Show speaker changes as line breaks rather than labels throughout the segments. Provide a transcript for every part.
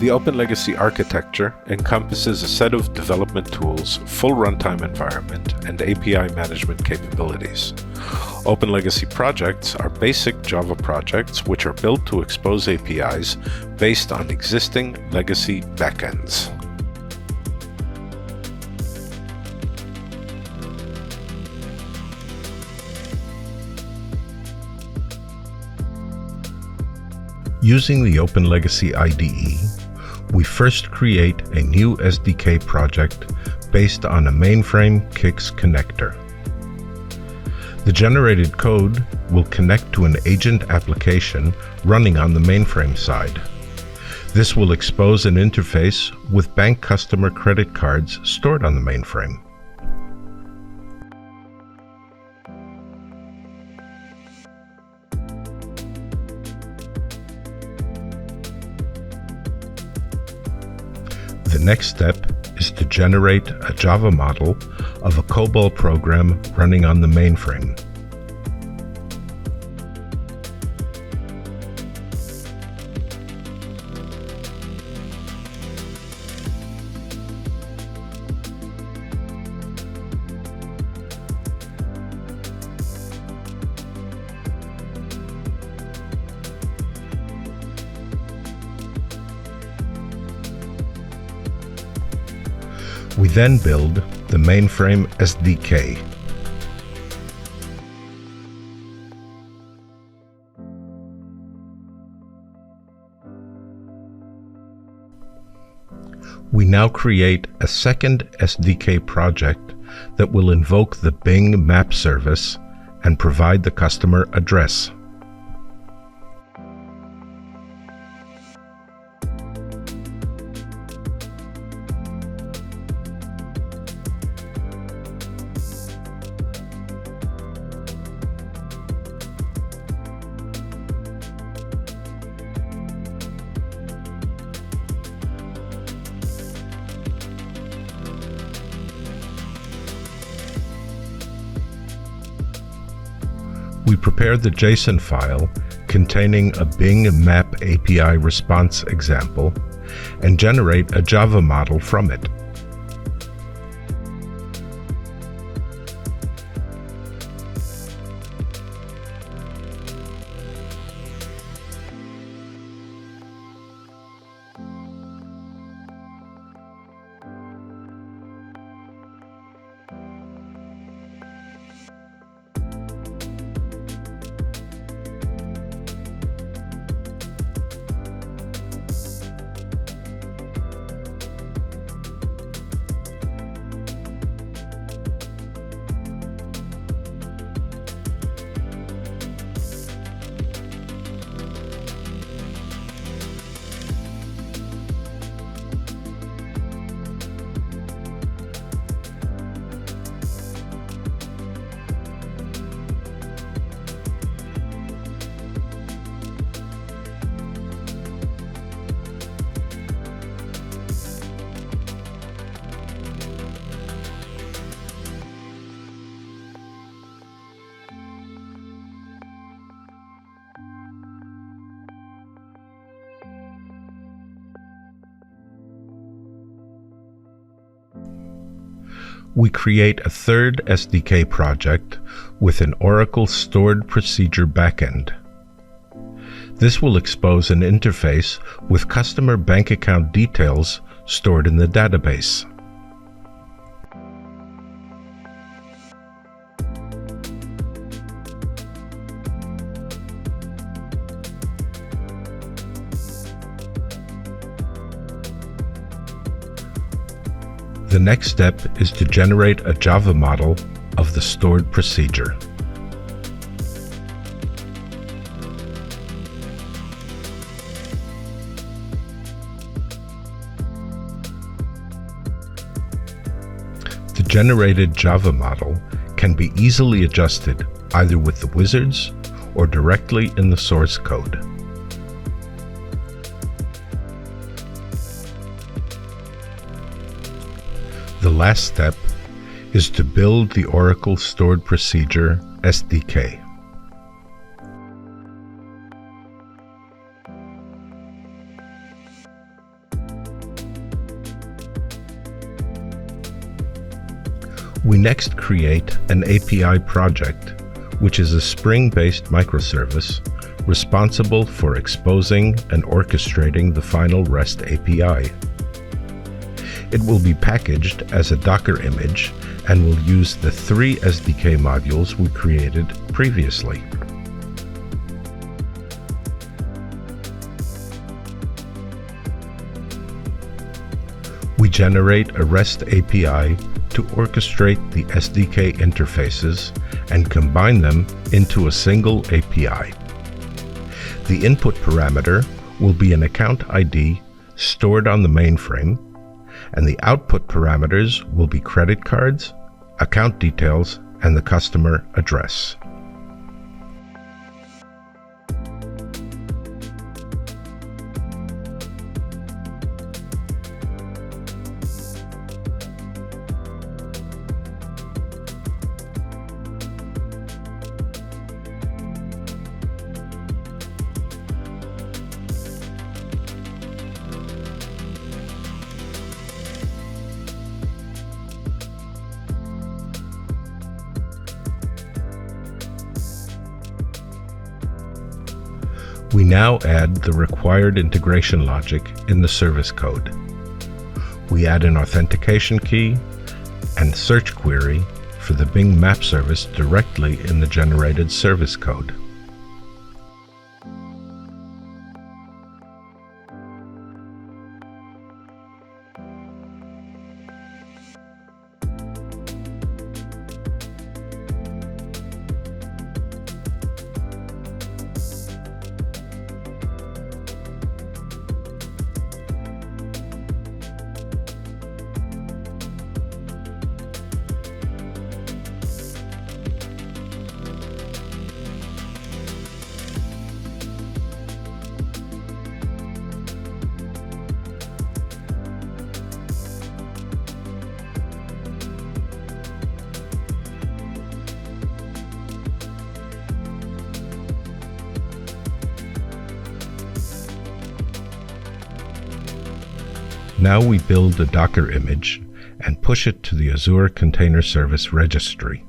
The OpenLegacy architecture encompasses a set of development tools, full runtime environment, and API management capabilities. OpenLegacy projects are basic Java projects which are built to expose APIs based on existing legacy backends.
Using the OpenLegacy IDE, we first create a new SDK project based on a mainframe CICS connector. The generated code will connect to an agent application running on the mainframe side. This will expose an interface with bank customer credit cards stored on the mainframe. The next step is to generate a Java model of a COBOL program running on the mainframe. We then build the mainframe SDK. We now create a second SDK project that will invoke the Bing map service and provide the customer address. We prepare the JSON file containing a Bing Map API response example and generate a Java model from it. We create a third SDK project with an Oracle stored procedure backend. This will expose an interface with customer bank account details stored in the database. The next step is to generate a Java model of the stored procedure. The generated Java model can be easily adjusted either with the wizards or directly in the source code. The last step is to build the Oracle Stored Procedure SDK. We next create an API project, which is a Spring-based microservice responsible for exposing and orchestrating the final REST API. It will be packaged as a Docker image and will use the 3 SDK modules we created previously. We generate a REST API to orchestrate the SDK interfaces and combine them into a single API. The input parameter will be an account ID stored on the mainframe, and the output parameters will be credit cards, account details, and the customer address. We now add the required integration logic in the service code. We add an authentication key and search query for the Bing Map service directly in the generated service code. Now we build a Docker image and push it to the Azure Container Service registry.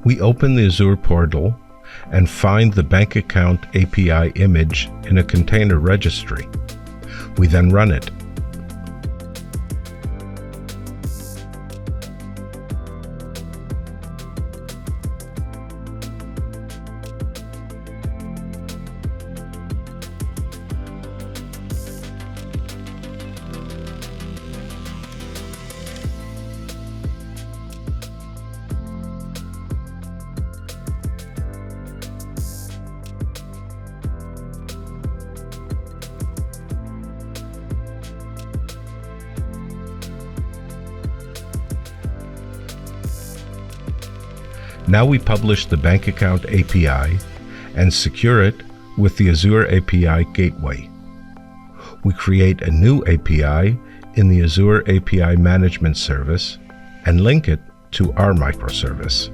We open the Azure portal and find the bank account API image in a container registry. We then run it. Now we publish the bank account API and secure it with the Azure API Gateway. We create a new API in the Azure API Management Service and link it to our microservice.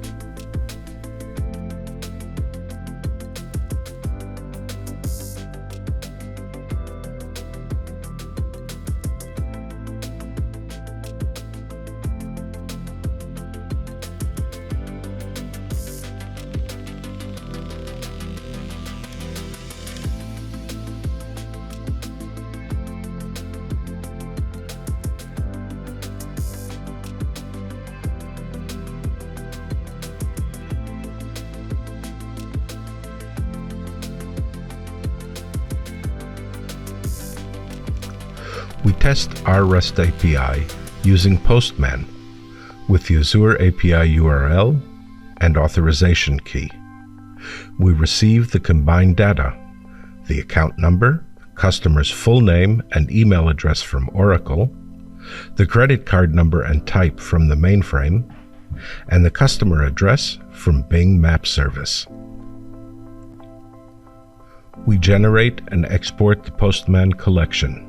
We test our REST API using Postman with the Azure API URL and authorization key. We receive the combined data, the account number, customer's full name and email address from Oracle, the credit card number and type from the mainframe, and the customer address from Bing Map service. We generate and export the Postman collection.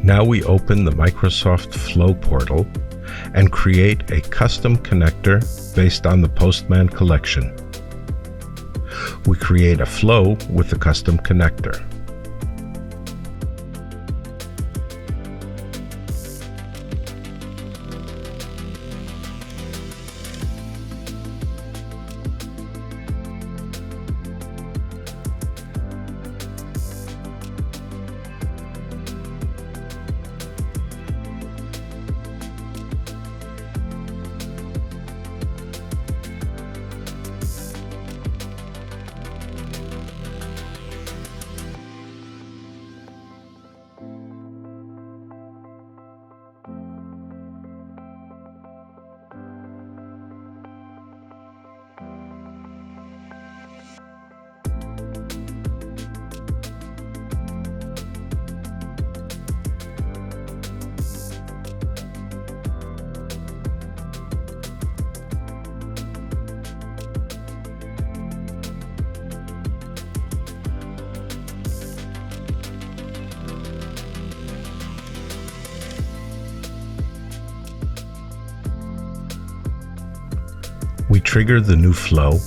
Now we open the Microsoft Flow portal and create a custom connector based on the Postman collection. We create a flow with the custom connector. We trigger the new flow,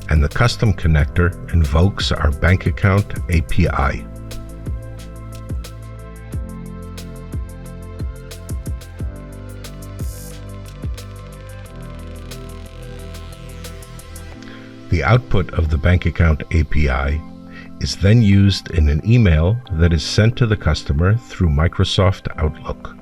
and the custom connector invokes our bank account API. The output of the bank account API is then used in an email that is sent to the customer through Microsoft Outlook.